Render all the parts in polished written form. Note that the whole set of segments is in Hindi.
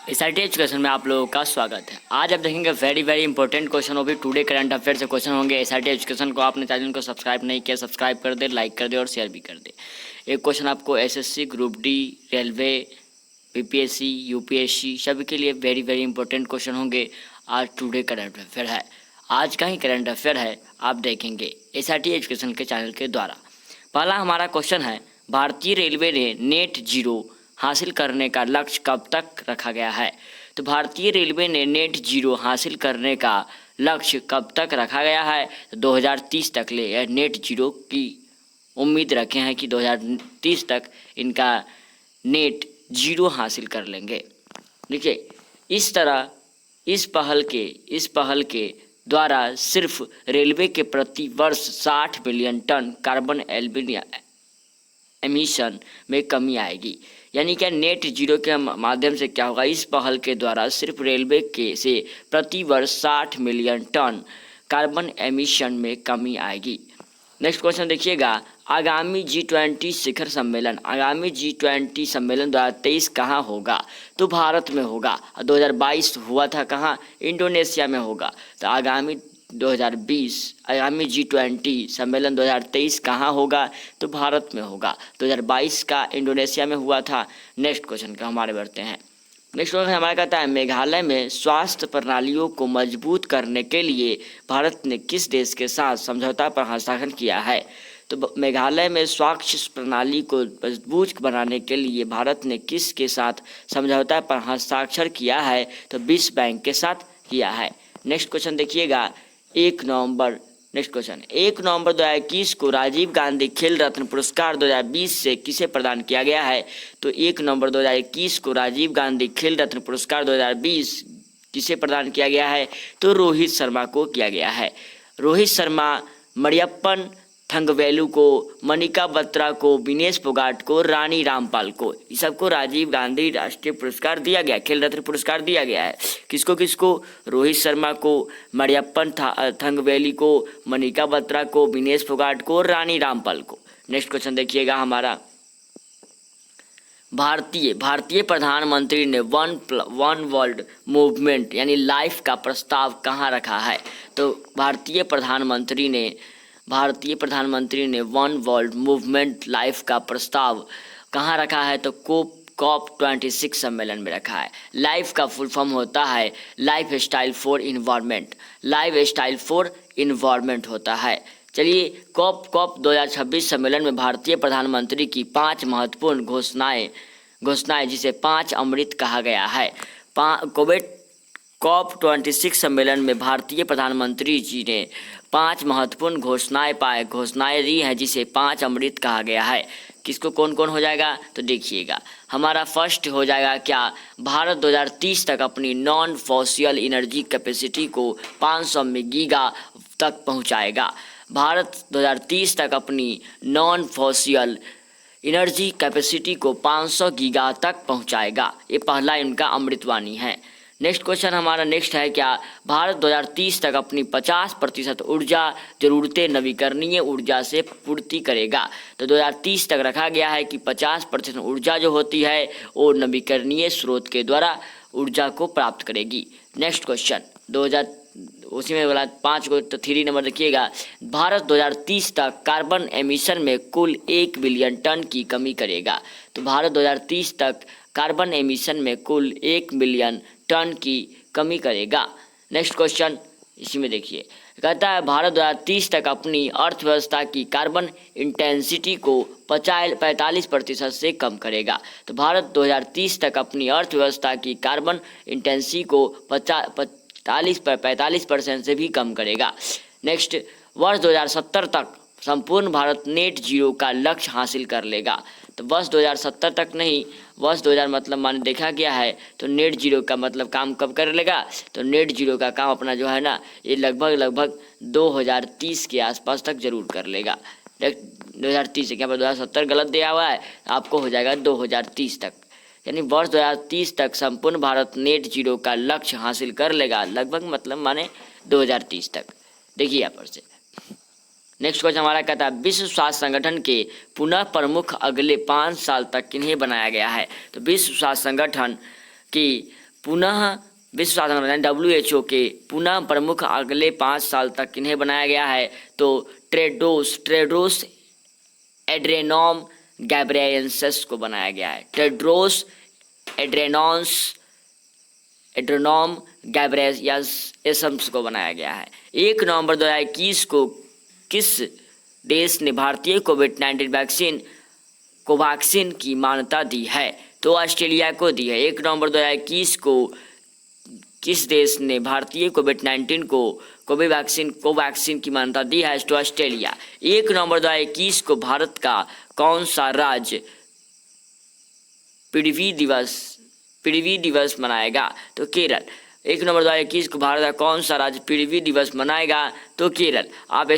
एसआरटी एजुकेशन में आप लोगों का स्वागत है। आज आप देखेंगे वेरी इंपॉर्टेंट क्वेश्चन हो भी टुडे करंट अफेयर से क्वेश्चन होंगे। एसआरटी एजुकेशन को आपने चैनल को सब्सक्राइब नहीं किया, सब्सक्राइब कर दे, लाइक कर दे और शेयर भी कर दे। एक क्वेश्चन आपको SSC, group D, railway, BPSC, UPSC सभी के लिए वेरी इंपॉर्टेंट क्वेश्चन होंगे। आज टुडे करंट अफेयर है, आज का ही करंट अफेयर है, आप देखेंगे एसआरटी एजुकेशन के चैनल के द्वारा। पहला हमारा क्वेश्चन है, भारतीय रेलवे ने नेट जीरो हासिल करने का लक्ष्य कब तक रखा गया है? तो भारतीय रेलवे ने नेट जीरो हासिल करने का लक्ष्य कब तक रखा गया है? तो 2030 तक ले यह नेट जीरो की उम्मीद रखे हैं कि 2030 तक इनका नेट जीरो हासिल कर लेंगे। देखिए, इस तरह इस पहल के द्वारा सिर्फ रेलवे के प्रति वर्ष 60 मिलियन टन कार्बन एमिशन में कमी आएगी। यानी क्या नेट जीरो के माध्यम से क्या होगा? इस पहल के द्वारा सिर्फ रेलवे के से प्रति वर्ष 60 मिलियन टन कार्बन एमिशन में कमी आएगी। नेक्स्ट क्वेश्चन देखिएगा, आगामी G20 शिखर सम्मेलन 2023 कहाँ होगा? तो भारत में होगा। 2022 हुआ था कहाँ? इंडोनेशिया में होगा। तो आगामी G20 सम्मेलन 2023 कहाँ होगा? तो भारत में होगा। 2022 का इंडोनेशिया में हुआ था। नेक्स्ट क्वेश्चन का हमारे बढ़ते हैं। नेक्स्ट क्वेश्चन हमारा कहता है, मेघालय में स्वास्थ्य प्रणालियों को मजबूत करने के लिए भारत ने किस देश के साथ समझौता पर हस्ताक्षर किया है? तो मेघालय में स्वास्थ्य प्रणाली को मजबूत बनाने के लिए भारत ने किस के साथ समझौता पर हस्ताक्षर किया है? तो विश्व बैंक के साथ किया है। नेक्स्ट क्वेश्चन देखिएगा, 1 नवंबर 2021 को राजीव गांधी खेल रत्न पुरस्कार 2020 से किसे प्रदान किया गया है? तो 1 नवंबर 2021 को राजीव गांधी खेल रत्न पुरस्कार 2020 किसे प्रदान किया गया है? तो रोहित शर्मा को किया गया है। रोहित शर्मा, मरियप्पन थंगवेलु को, मनिका बत्रा को, विनेश फोगाट को, रानी रामपाल को, इस सबको राजीव गांधी राष्ट्रीय पुरस्कार दिया गया, खेल रत्न पुरस्कार दिया गया है। किसको किसको? रोहित शर्मा को, मरियप्पन थंगवेली को, मनिका बत्रा को, विनेश फोगाट को और रानी रामपाल को। नेक्स्ट क्वेश्चन देखिएगा हमारा, भारतीय प्रधानमंत्री ने वन वर्ल्ड मूवमेंट यानी लाइफ का प्रस्ताव कहाँ रखा है? तो भारतीय प्रधानमंत्री ने वन वर्ल्ड मूवमेंट लाइफ का प्रस्ताव कहाँ रखा है? तो COP26 सम्मेलन में रखा है। लाइफ का फुल फॉर्म होता है लाइफ स्टाइल फॉर इन्वायरमेंट होता है। चलिए, COP 2026 सम्मेलन में भारतीय प्रधानमंत्री की 5 महत्वपूर्ण घोषणाएं जिसे 5 अमृत कहा गया है। COP26 सम्मेलन में भारतीय प्रधानमंत्री जी ने 5 महत्वपूर्ण घोषणाएं दी हैं जिसे 5 अमृत कहा गया है। किसको कौन कौन हो जाएगा? तो देखिएगा, हमारा फर्स्ट हो जाएगा क्या? भारत 2030 तक अपनी नॉन फॉसिल एनर्जी कैपेसिटी को 500 गीगा तक पहुंचाएगा। भारत 2030 तक अपनी नॉन फॉसिल एनर्जी कैपेसिटी को 500 गीगा तक पहुंचाएगा। ये पहला इनका अमृतवाणी है। नेक्स्ट क्वेश्चन हमारा नेक्स्ट है क्या? भारत 2030 तक अपनी 50% ऊर्जा जरूरतें नवीकरणीय ऊर्जा से पूर्ति करेगा। तो 2030 तक रखा गया है कि 50% ऊर्जा जो होती है वो नवीकरणीय स्रोत के द्वारा ऊर्जा को प्राप्त करेगी। नेक्स्ट क्वेश्चन उसी में बोला 5 को, तो 3 नंबर देखिएगा, भारत 2030 तक कार्बन एमिशन में कुल 1 बिलियन टन की कमी करेगा। तो भारत 2030 तक कार्बन एमिशन में कुल 1 बिलियन टन की कमी करेगा। नेक्स्ट क्वेश्चन इसी में देखिए, कहता है भारत 2030 तक अपनी अर्थव्यवस्था की कार्बन इंटेंसिटी को 45% से कम करेगा। तो भारत 2030 तक अपनी अर्थव्यवस्था की कार्बन इंटेंसिटी को 45% से भी कम करेगा। नेक्स्ट, वर्ष 2070 तक संपूर्ण भारत नेट जीरो का लक्ष्य हासिल कर लेगा। तो वर्ष 2070 तक नहीं, वर्ष 2000 मतलब माने देखा गया है, तो नेट जीरो का मतलब काम कब कर लेगा? तो नेट जीरो का काम अपना जो है ना, ये लगभग 2030 के आसपास तक जरूर कर लेगा। 2030 क्या 2070 गलत दिया हुआ है, आपको हो जाएगा 2030 तक, यानी वर्ष 2030 तक संपूर्ण भारत नेट जीरो का लक्ष्य हासिल कर लेगा। लगभग मतलब माने 2030 तक। देखिए यहाँ पर से नेक्स्ट क्वेश्चन हमारा कहता है, विश्व स्वास्थ्य संगठन के पुनः प्रमुख अगले 5 साल तक किन्हें बनाया गया है? तो विश्व स्वास्थ्य संगठन की पुनः विश्व स्वास्थ्य संगठन WHO के पुनः प्रमुख अगले 5 साल तक किन्हें बनाया गया है? तो टेड्रोस एड्रेनॉम गैब्रियेसस को बनाया गया है। टेड्रोस एड्रेनॉम गैब्रियेसस को बनाया गया है। 1 नवंबर 2021 को किस देश ने भारतीय कोविड-19 वैक्सीन कोवैक्सीन की मान्यता दी है? तो ऑस्ट्रेलिया को दी है। 1 नवंबर 2021 को किस देश ने भारतीय कोविड-19 को कोवैक्सीन की मान्यता दी है? तो ऑस्ट्रेलिया। 1 नवंबर 2021 को भारत का कौन सा राज्य पृथ्वी दिवस मनाएगा? तो केरल। 1 नवंबर 2021 को भारत का कौन सा राज्य पृथ्वी दिवस मनाएगा? तो केरल। आप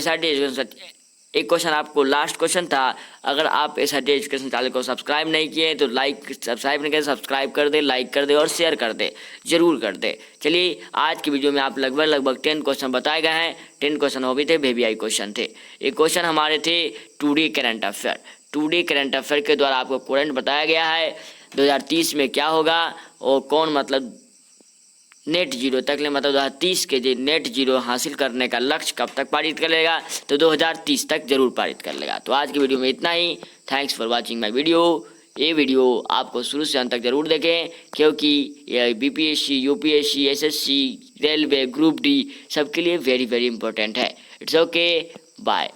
एक क्वेश्चन आपको लास्ट क्वेश्चन था, अगर आप SRT एजुकेशन चैनल को सब्सक्राइब नहीं किए तो सब्सक्राइब नहीं करें, सब्सक्राइब कर दे, लाइक कर दे और शेयर कर दे, जरूर कर दे। चलिए आज की वीडियो में आप लगभग 10 क्वेश्चन बताए गए हैं। 10 क्वेश्चन वो भी थे VVI क्वेश्चन थे। एक क्वेश्चन हमारे थे 2D current affair. 2D current affair के द्वारा आपको करंट बताया गया है 2030 में क्या होगा और कौन मतलब नेट जीरो तक ले मतलब 2030 के जो नेट जीरो हासिल करने का लक्ष्य कब तक पारित कर लेगा? तो 2030 तक जरूर पारित कर लेगा। तो आज की वीडियो में इतना ही। Thanks for watching my video. ये वीडियो आपको शुरू से अंत तक जरूर देखें, क्योंकि ये BPSC, UPSC, SSC, railway, group D सबके लिए वेरी इंपॉर्टेंट है। It's okay, bye.